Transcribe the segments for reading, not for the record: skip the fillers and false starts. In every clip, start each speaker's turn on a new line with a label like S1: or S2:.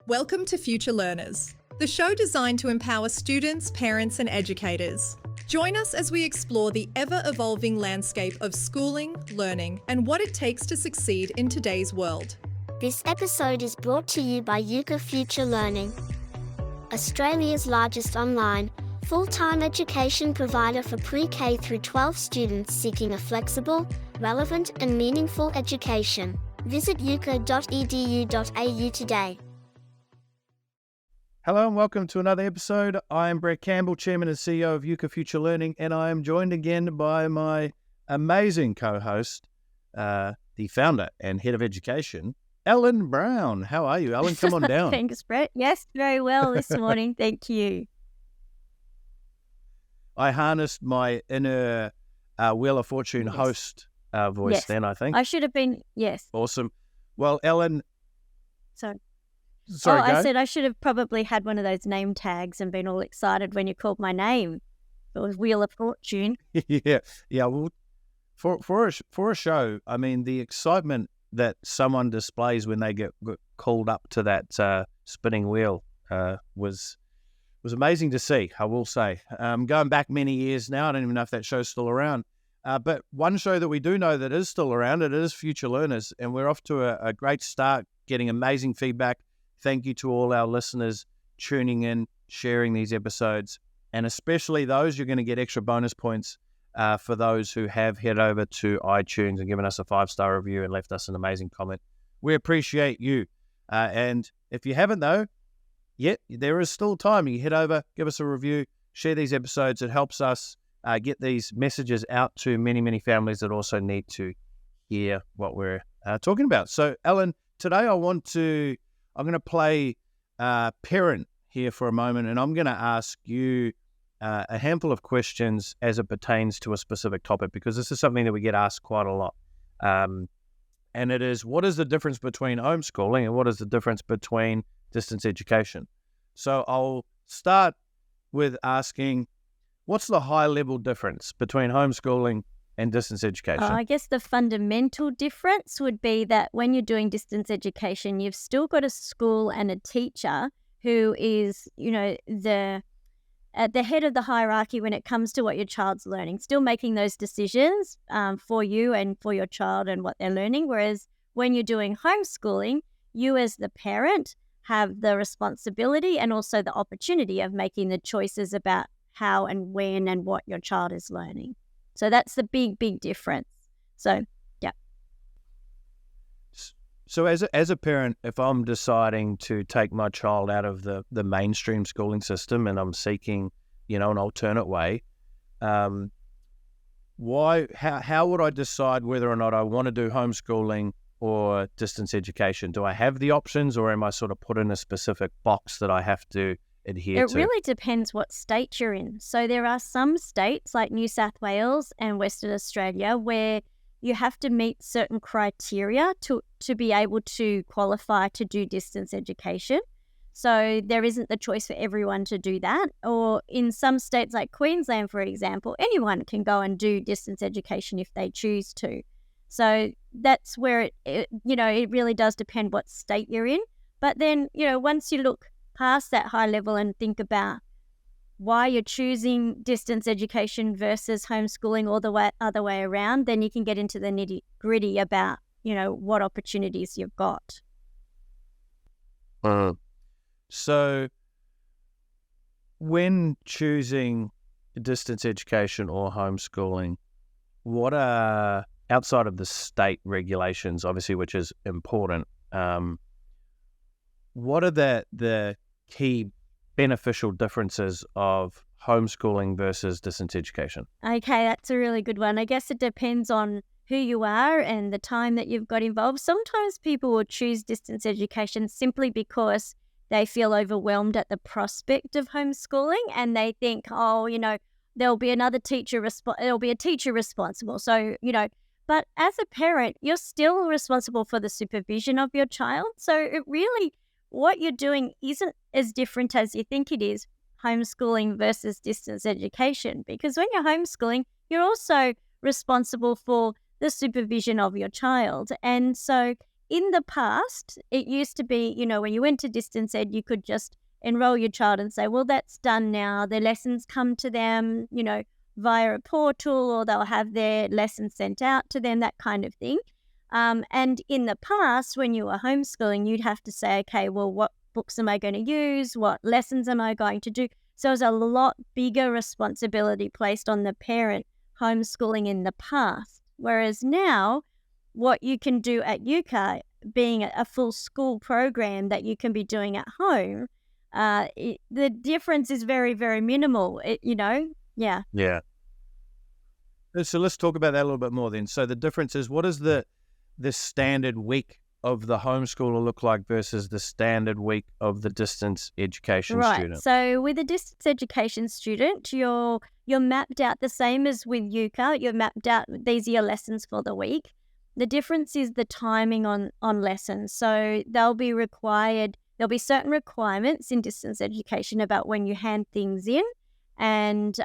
S1: Welcome to Future Learners, the show designed to empower students, parents, and educators. Join us as we explore the ever-evolving landscape of schooling, learning, and what it takes to succeed in today's world.
S2: This episode is brought to you by Euka Future Learning, Australia's largest online, full-time education provider for pre-K through 12 students seeking a flexible, relevant, and meaningful education. Visit euka.edu.au today.
S3: Hello and welcome to another episode. I am Brett Campbell, Chairman and CEO of Euka Future Learning, and I am joined again by my amazing co-host, the founder and head of education, Ellen Brown. How are you, Ellen? Come on down.
S4: Thanks, Brett. Yes, very well this morning. Thank you.
S3: I harnessed my inner Wheel of Fortune host voice then, I think.
S4: I should have been, yes.
S3: Awesome. Well, Ellen...
S4: Sorry,
S3: go.
S4: I said I should have probably had one of those name tags and been all excited when you called my name. It was Wheel of Fortune.
S3: Yeah. Well, for a show, I mean, the excitement that someone displays when they get called up to that spinning wheel was amazing to see, I will say. Going back many years now, I don't even know if that show's still around. But one show that we do know that is still around, it is Future Learners, and we're off to a great start, getting amazing feedback. Thank you to all our listeners tuning in, sharing these episodes, and especially those, you're going to get extra bonus points for those who have head over to iTunes and given us a 5-star review and left us an amazing comment. We appreciate you. And if you haven't, though, yet there is still time. You head over, give us a review, share these episodes. It helps us get these messages out to many, many families that also need to hear what we're talking about. So, Ellen, today I'm going to play parent here for a moment, and I'm going to ask you a handful of questions as it pertains to a specific topic, because this is something that we get asked quite a lot. And it is, what is the difference between homeschooling and what is the difference between distance education? So I'll start with asking, what's the high-level difference between homeschooling and distance education?
S4: I guess the fundamental difference would be that when you're doing distance education, you've still got a school and a teacher who is, at the head of the hierarchy when it comes to what your child's learning, still making those decisions for you and for your child and what they're learning. Whereas when you're doing homeschooling, you as the parent have the responsibility and also the opportunity of making the choices about how and when and what your child is learning. So that's the big, big difference. So, yeah.
S3: So as a parent, if I'm deciding to take my child out of the mainstream schooling system and I'm seeking, an alternate way, how would I decide whether or not I want to do homeschooling or distance education? Do I have the options, or am I sort of put in a specific box that I have to adhere to?
S4: It really depends what state you're in. So there are some states like New South Wales and Western Australia where you have to meet certain criteria to be able to qualify to do distance education. So there isn't the choice for everyone to do that. Or in some states like Queensland, for example, anyone can go and do distance education if they choose to. So that's where it really does depend what state you're in. But then, once you look past that high level and think about why you're choosing distance education versus homeschooling or the other way around, then you can get into the nitty-gritty about, what opportunities you've got.
S3: So when choosing distance education or homeschooling, what are, outside of the state regulations, obviously, which is important, what are the key beneficial differences of homeschooling versus distance education?
S4: Okay, that's a really good one. I guess it depends on who you are and the time that you've got involved. Sometimes people will choose distance education simply because they feel overwhelmed at the prospect of homeschooling, and they think, there'll be another teacher, there'll be a teacher responsible. So, but as a parent, you're still responsible for the supervision of your child. So it really, what you're doing isn't as different as you think it is, homeschooling versus distance education. Because when you're homeschooling, you're also responsible for the supervision of your child. And so in the past, it used to be, when you went to distance ed, you could just enroll your child and say, well, that's done now. Their lessons come to them, via a portal, or they'll have their lessons sent out to them, that kind of thing. And in the past, when you were homeschooling, you'd have to say, okay, well, what books am I going to use? What lessons am I going to do? So it's a lot bigger responsibility placed on the parent homeschooling in the past. Whereas now, what you can do at Euka, being a full school program that you can be doing at home, the difference is very, very minimal. Yeah.
S3: Yeah. So let's talk about that a little bit more then. So the difference is, what is the standard week of the homeschooler look like versus the standard week of the distance education student?
S4: So with a distance education student, you're mapped out the same as with Euka. You're mapped out, these are your lessons for the week. The difference is the timing on lessons. So there'll be certain requirements in distance education about when you hand things in, and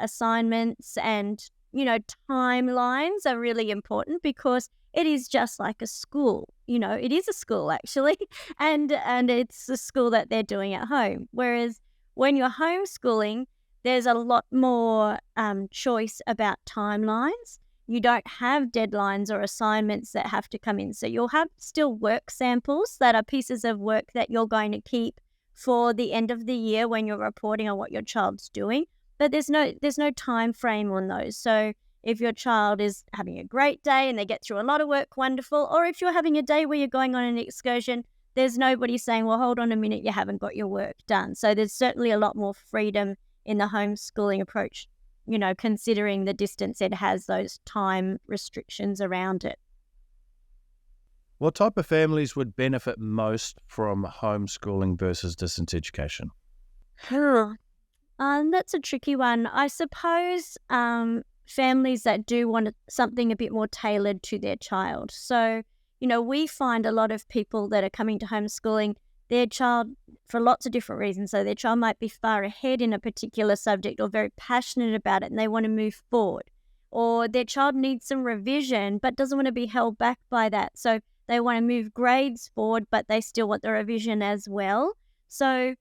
S4: assignments and, timelines are really important, because it is just like a school. It is a school actually, and it's a school that they're doing at home. Whereas when you're homeschooling, there's a lot more choice about timelines. You don't have deadlines or assignments that have to come in. So you'll have still work samples that are pieces of work that you're going to keep for the end of the year when you're reporting on what your child's doing. But there's no time frame on those. So if your child is having a great day and they get through a lot of work, wonderful. Or if you're having a day where you're going on an excursion, there's nobody saying, well, hold on a minute, you haven't got your work done. So there's certainly a lot more freedom in the homeschooling approach, considering the distance ed has those time restrictions around it.
S3: What type of families would benefit most from homeschooling versus distance education?
S4: That's a tricky one. I suppose families that do want something a bit more tailored to their child. So, we find a lot of people that are coming to homeschooling, their child, for lots of different reasons. So their child might be far ahead in a particular subject or very passionate about it and they want to move forward. Or their child needs some revision but doesn't want to be held back by that. So they want to move grades forward but they still want the revision as well. So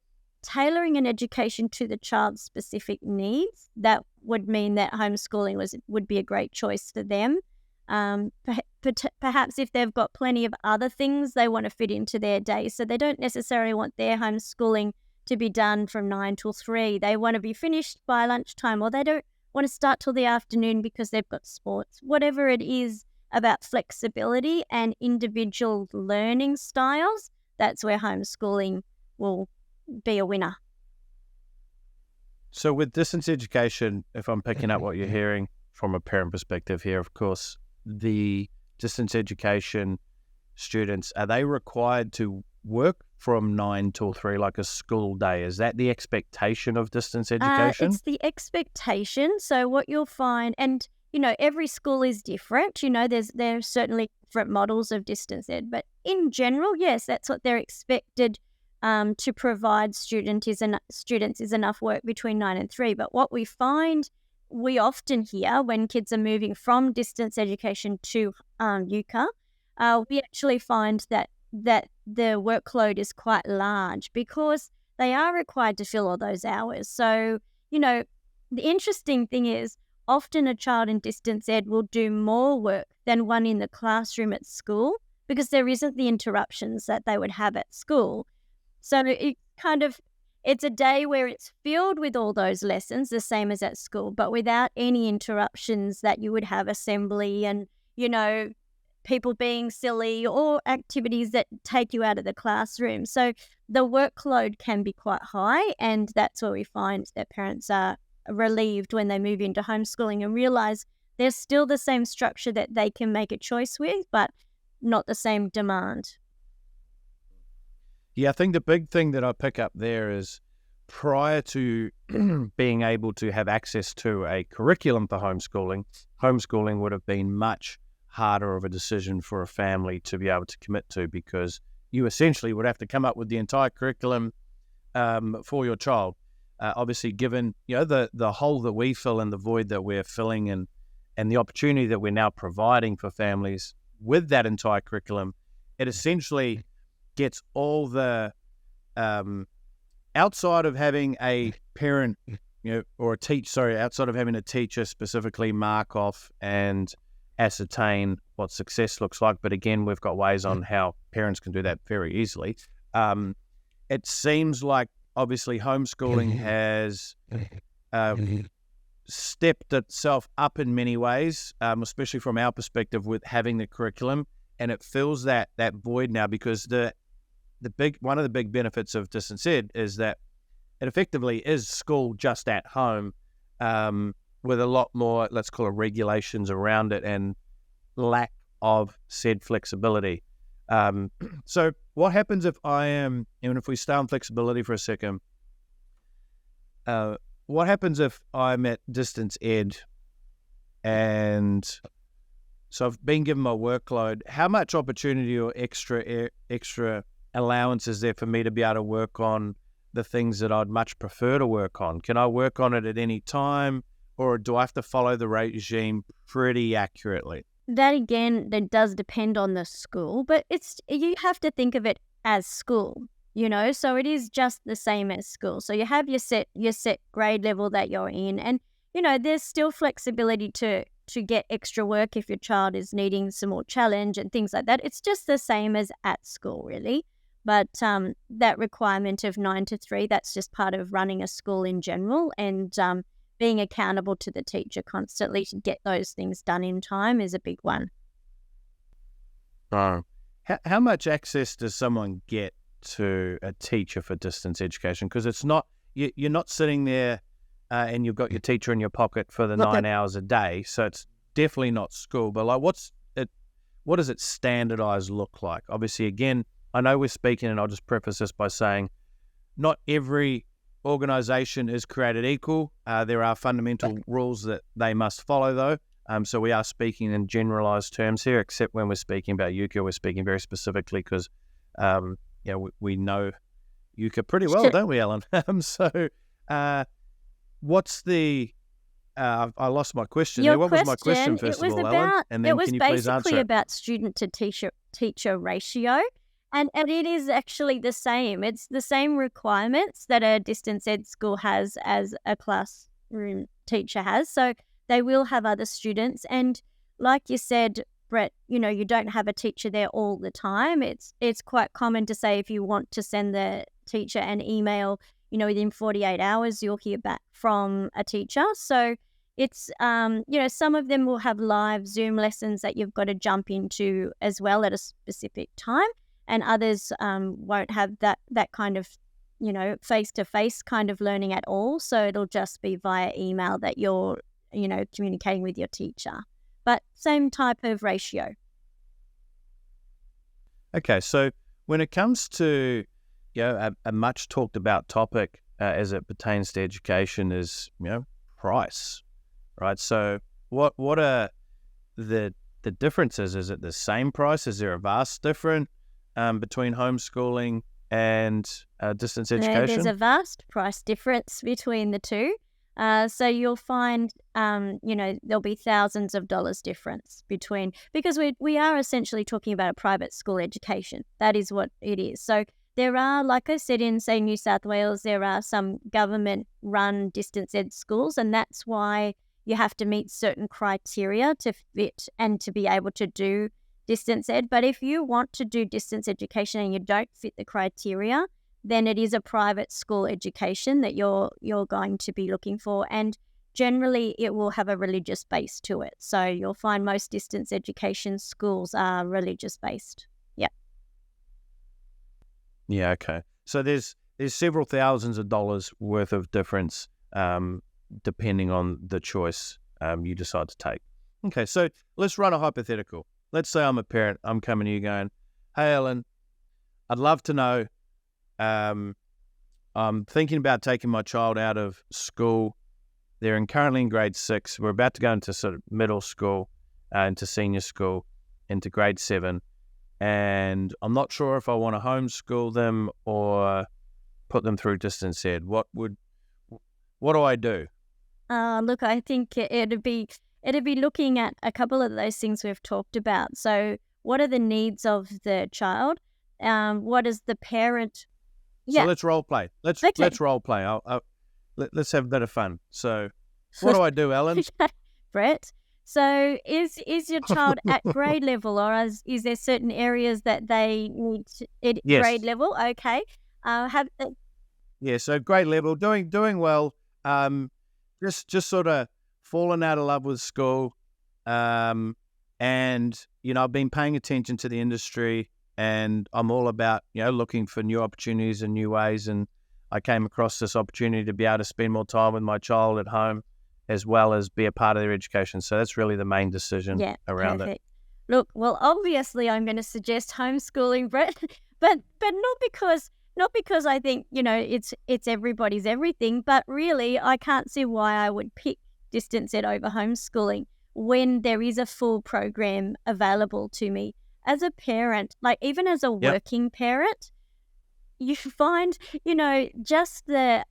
S4: tailoring an education to the child's specific needs, that would mean that homeschooling would be a great choice for them. Perhaps if they've got plenty of other things they want to fit into their day, so they don't necessarily want their homeschooling to be done from 9 till 3. They want to be finished by lunchtime, or they don't want to start till the afternoon because they've got sports. Whatever it is about flexibility and individual learning styles, that's where homeschooling will be a winner.
S3: So with distance education, if I'm picking up what you're hearing from a parent perspective here, of course, the distance education students, are they required to work from 9 till 3 like a school day? Is that the expectation of distance education?
S4: It's the expectation. So what you'll find, and every school is different. There's certainly different models of distance ed, but in general, yes, that's what they're expected to provide students is enough work between 9 and 3. But what we often hear when kids are moving from distance education to Euka, we actually find that the workload is quite large because they are required to fill all those hours. So, the interesting thing is often a child in distance ed will do more work than one in the classroom at school because there isn't the interruptions that they would have at school. So it's a day where it's filled with all those lessons, the same as at school, but without any interruptions that you would have assembly and, people being silly or activities that take you out of the classroom. So the workload can be quite high, and that's where we find that parents are relieved when they move into homeschooling and realize there's still the same structure that they can make a choice with, but not the same demand.
S3: Yeah, I think the big thing that I pick up there is prior to being able to have access to a curriculum for homeschooling would have been much harder of a decision for a family to be able to commit to, because you essentially would have to come up with the entire curriculum for your child. Obviously, given the hole that we fill and the void that we're filling and the opportunity that we're now providing for families with that entire curriculum, it essentially gets all the outside of having a parent, or outside of having a teacher specifically mark off and ascertain what success looks like. But again, we've got ways on how parents can do that very easily. It seems like obviously homeschooling has stepped itself up in many ways, especially from our perspective with having the curriculum, and it fills that void now, because one of the big benefits of distance ed is that it effectively is school just at home, with a lot more, let's call it, regulations around it and lack of said flexibility. So what happens if if we stay on flexibility for a second, what happens if I'm at distance ed and so I've been given my workload? How much opportunity or extra allowance is there for me to be able to work on the things that I'd much prefer to work on? Can I work on it at any time, or do I have to follow the regime pretty accurately?
S4: That again, that does depend on the school, but you have to think of it as school, so it is just the same as school. So you have your set grade level that you're in, and there's still flexibility to get extra work if your child is needing some more challenge and things like that. It's just the same as at school, really. But that requirement of 9 to 3, that's just part of running a school in general, and being accountable to the teacher constantly to get those things done in time is a big one.
S3: How much access does someone get to a teacher for distance education? Because it's not, you're not sitting there and you've got your teacher in your pocket for the 9 hours a day, so it's definitely not school. But like, what does it standardized look like? Obviously, again, I know we're speaking, and I'll just preface this by saying not every organisation is created equal. There are fundamental rules that they must follow, though. So we are speaking in generalised terms here, except when we're speaking about Euka, we're speaking very specifically because we know Euka pretty well, don't we, Ellen? What's the... I lost my question there. What was my question, first of all, Ellen? And then can you please answer it?
S4: It was basically about student to teacher ratio. And it is actually the same. It's the same requirements that a distance ed school has as a classroom teacher has. So they will have other students. And like you said, Brett, you don't have a teacher there all the time. It's quite common to say if you want to send the teacher an email, within 48 hours, you'll hear back from a teacher. So it's, some of them will have live Zoom lessons that you've got to jump into as well at a specific time. And others won't have that kind of, face-to-face kind of learning at all. So it'll just be via email that you're, communicating with your teacher. But same type of ratio.
S3: Okay, so when it comes to, a much talked about topic as it pertains to education is, price, right? So what are the differences? Is it the same price? Is there a vast difference between homeschooling and distance education?
S4: There's a vast price difference between the two. So you'll find, there'll be thousands of dollars difference because we are essentially talking about a private school education. That is what it is. So there are, like I said, in, say, New South Wales, there are some government-run distance ed schools, and that's why you have to meet certain criteria to fit and to be able to do distance ed. But if you want to do distance education and you don't fit the criteria, then it is a private school education that you're going to be looking for. And generally, it will have a religious base to it. So you'll find most distance education schools are religious based.
S3: Yeah, okay. So there's several thousands of dollars worth of difference depending on the choice you decide to take. Okay, so let's run a hypothetical. Let's say I'm a parent. I'm coming to you going, hey, Ellen, I'd love to know. I'm thinking about taking my child out of school. They're currently in grade 6. We're about to go into sort of middle school, into senior school, into grade 7. And I'm not sure if I want to homeschool them or put them through distance ed. What do I do?
S4: Look, I think it'd be looking at a couple of those things we've talked about. So what are the needs of the child? What is the parent?
S3: So let's role play. Let's role play. Let's have a bit of fun. So what do I do, Ellen?
S4: Brett. So is your child at grade level, or is there certain areas that they need at grade level? Okay.
S3: So grade level, doing well. Just sort of fallen out of love with school. And I've been paying attention to the industry, and I'm all about looking for new opportunities and new ways. And I came across this opportunity to be able to spend more time with my child at home, as well as be a part of their education. So that's really the main decision around
S4: perfect.
S3: it.
S4: Look, well, obviously I'm going to suggest homeschooling, Brett, but not because I think, it's everybody's everything, but really I can't see why I would pick distance ed over homeschooling when there is a full program available to me. As a parent, like even as a working parent, you find, just the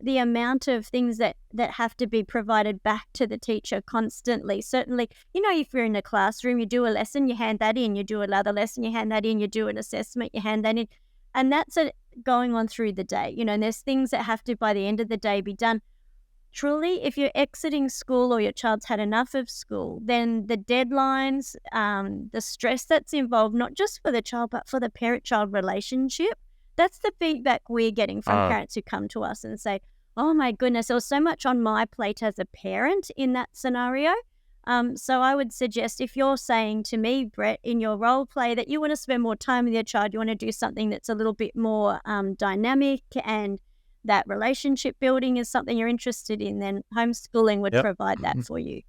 S4: amount of things that have to be provided back to the teacher constantly. Certainly, if you're in a classroom, you do a lesson, you hand that in, you do another lesson, you hand that in, you do an assessment, you hand that in. And that's going on through the day, and there's things that have to, by the end of the day, be done. Truly, if you're exiting school or your child's had enough of school, then the deadlines, the stress that's involved, not just for the child, but for the parent-child relationship, that's the feedback we're getting from parents who come to us and say, oh my goodness, there was so much on my plate as a parent in that scenario. So I would suggest, if you're saying to me, Brett, in your role play that you want to spend more time with your child, you want to do something that's a little bit more dynamic, and that relationship building is something you're interested in, then homeschooling would provide that for you.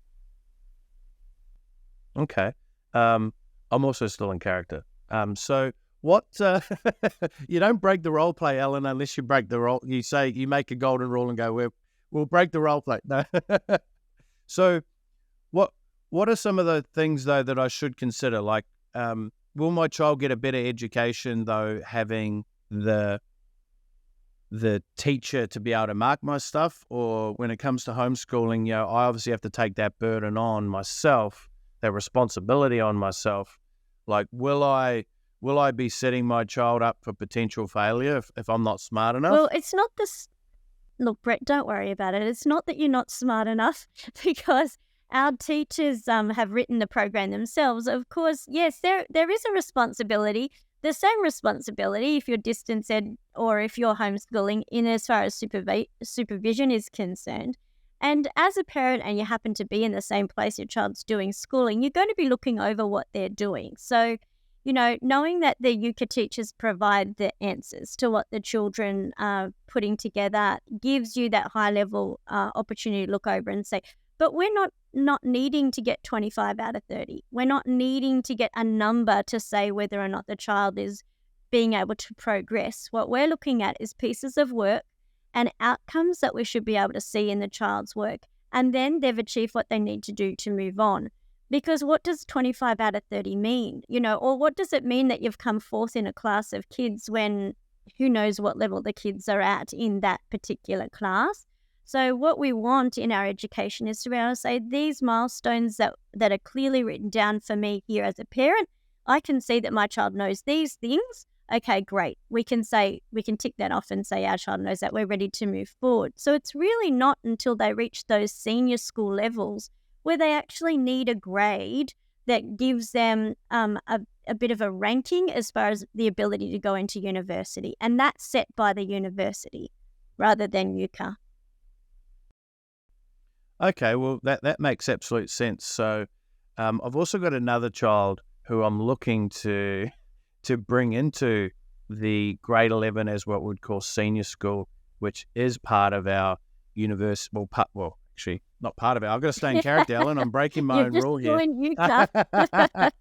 S3: Okay. I'm also still in character. So what, you don't break the role play, Ellen, unless you break the role. You say, you make a golden rule and go, we'll break the role play. No. So what are some of the things, though, that I should consider? Like, will my child get a better education, though, having the teacher to be able to mark my stuff? Or when it comes to homeschooling, I obviously have to take that burden on myself, that responsibility on myself. Like, will I be setting my child up for potential failure if I'm not smart enough?
S4: Well, it's not this. Look, Brett, don't worry about it. It's not that you're not smart enough, because our teachers have written the program themselves. Of course, yes, there is a responsibility, the same responsibility if you're distance ed or if you're homeschooling, in as far as supervision is concerned. And as a parent, and you happen to be in the same place your child's doing schooling, you're going to be looking over what they're doing. So, knowing that the Euka teachers provide the answers to what the children are putting together gives you that high-level opportunity to look over and say, but we're not needing to get 25 out of 30. We're not needing to get a number to say whether or not the child is being able to progress. What we're looking at is pieces of work and outcomes that we should be able to see in the child's work. And then they've achieved what they need to do to move on. Because what does 25 out of 30 mean? Or what does it mean that you've come forth in a class of kids when who knows what level the kids are at in that particular class? So what we want in our education is to be able to say, these milestones that are clearly written down for me here as a parent, I can see that my child knows these things. Okay, great. We can tick that off and say our child knows that, we're ready to move forward. So it's really not until they reach those senior school levels where they actually need a grade that gives them a bit of a ranking as far as the ability to go into university. And that's set by the university rather than Euka.
S3: Okay, well, that makes absolute sense. So I've also got another child who I'm looking to bring into the grade 11 as what we'd call senior school, which is part of our university. Well, actually, not part of it. I've got to stay in character, Ellen. I'm breaking my own rule here.
S4: Euka.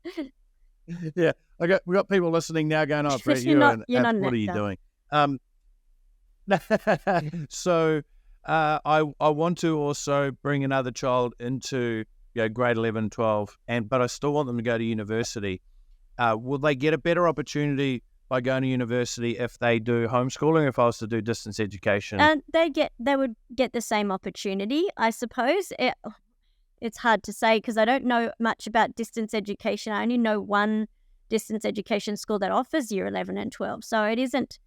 S3: Yeah, we got people listening now going, "Oh, Brett, what are you doing?" So I want to also bring another child into grade 11, 12, but I still want them to go to university. Will they get a better opportunity by going to university if they do homeschooling, if I was to do distance education?
S4: They would get the same opportunity, I suppose. it's hard to say because I don't know much about distance education. I only know one distance education school that offers year 11 and 12. So it isn't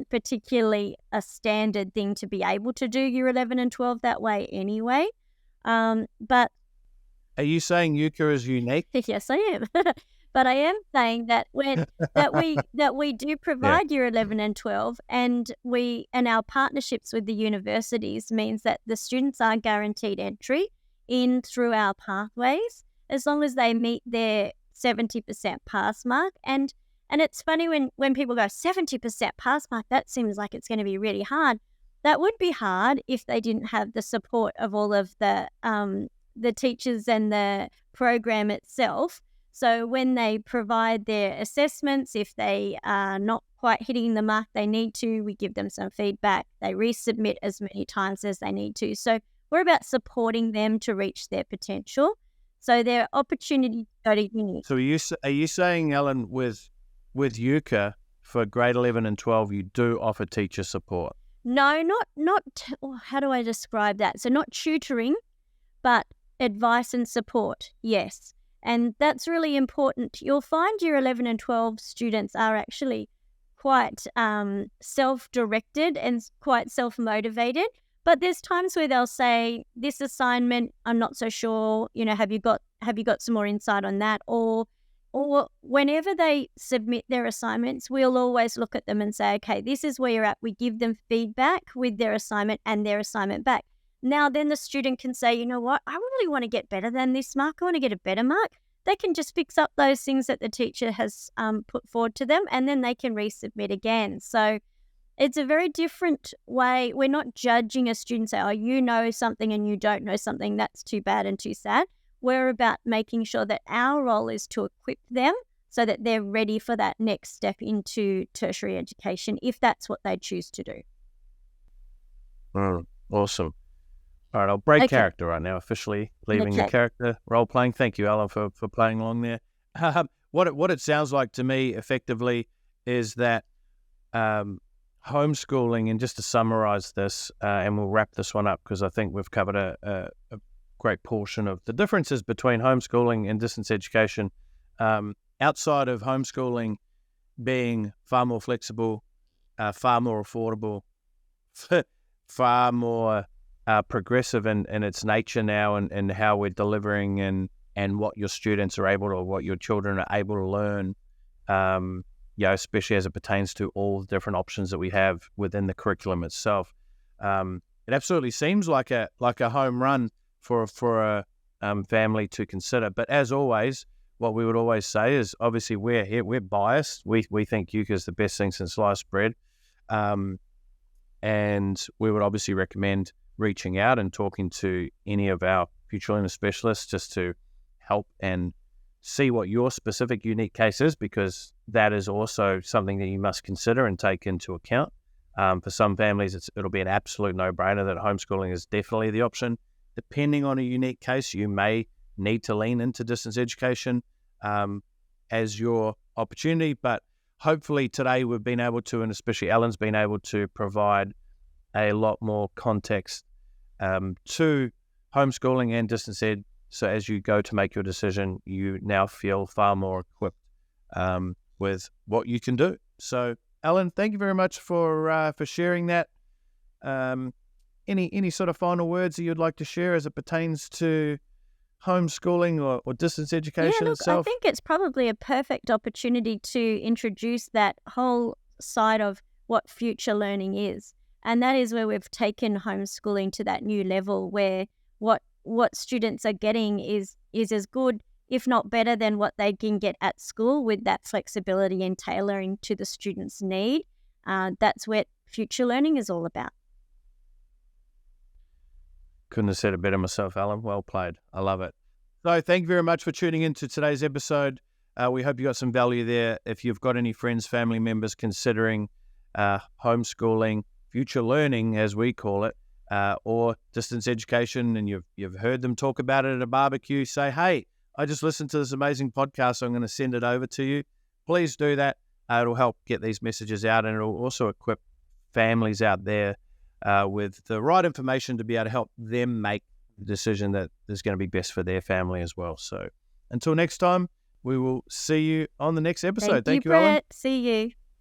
S4: particularly a standard thing to be able to do year 11 and 12 that way anyway. But
S3: are you saying Euka is unique?
S4: yes, I am. But I am saying that we do provide year 11 and 12, and our partnerships with the universities means that the students are guaranteed entry in through our pathways as long as they meet their 70% pass mark. And it's funny when people go 70% pass mark, that seems like it's going to be really hard. That would be hard if they didn't have the support of all of the teachers and the program itself. So when they provide their assessments, if they are not quite hitting the mark they need to, we give them some feedback. They resubmit as many times as they need to. So we're about supporting them to reach their potential. So their opportunity to go to uni.
S3: So are you saying, Ellen, with Euka for grade 11 and 12, you do offer teacher support?
S4: No, not. How do I describe that? So not tutoring, but advice and support. Yes. And that's really important. You'll find year 11 and 12 students are actually quite self-directed and quite self-motivated. But there's times where they'll say, this assignment, I'm not so sure, have you got some more insight on that? Or whenever they submit their assignments, we'll always look at them and say, okay, this is where you're at. We give them feedback with their assignment and their assignment back. Now, then the student can say, you know what, I really want to get better than this mark. I want to get a better mark. They can just fix up those things that the teacher has put forward to them, and then they can resubmit again. So it's a very different way. We're not judging a student, say, oh, you know something and you don't know something. That's too bad and too sad. We're about making sure that our role is to equip them so that they're ready for that next step into tertiary education, if that's what they choose to do.
S3: Awesome. All right, I'll break character right now, officially leaving the character role-playing. Thank you, Alan, for playing along there. What it sounds like to me, effectively, is that homeschooling, and just to summarize this, and we'll wrap this one up because I think we've covered a great portion of the differences between homeschooling and distance education. Outside of homeschooling being far more flexible, far more affordable, far more progressive in its nature now, and how we're delivering and what your students are able to, or what your children are able to learn, especially as it pertains to all the different options that we have within the curriculum itself. It absolutely seems like a home run for a family to consider. But as always, what we would always say is, obviously we're biased. We think Euka is the best thing since sliced bread, and we would obviously recommend reaching out and talking to any of our future learner specialists just to help and see what your specific unique case is, because that is also something that you must consider and take into account. For some families, it'll be an absolute no-brainer that homeschooling is definitely the option. Depending on a unique case, you may need to lean into distance education as your opportunity, but hopefully today we've been able to, and especially Ellen's been able to, provide a lot more context to homeschooling and distance ed. So as you go to make your decision, you now feel far more equipped with what you can do. So, Ellen, thank you very much for sharing that. Any sort of final words that you'd like to share as it pertains to homeschooling or distance education itself?
S4: I think it's probably a perfect opportunity to introduce that whole side of what future learning is. And that is where we've taken homeschooling to that new level where what students are getting is as good, if not better, than what they can get at school, with that flexibility and tailoring to the student's need. That's what future learning is all about.
S3: Couldn't have said it better myself, Alan. Well played. I love it. So thank you very much for tuning into today's episode. We hope you got some value there. If you've got any friends, family members considering homeschooling, future learning, as we call it, or distance education, and you've heard them talk about it at a barbecue, say, hey, I just listened to this amazing podcast, so I'm going to send it over to you. Please do that. It'll help get these messages out, and it'll also equip families out there with the right information to be able to help them make decision that is going to be best for their family as well. So until next time, we will see you on the next episode.
S4: Thank you,
S3: Ellen.
S4: Brett. See you.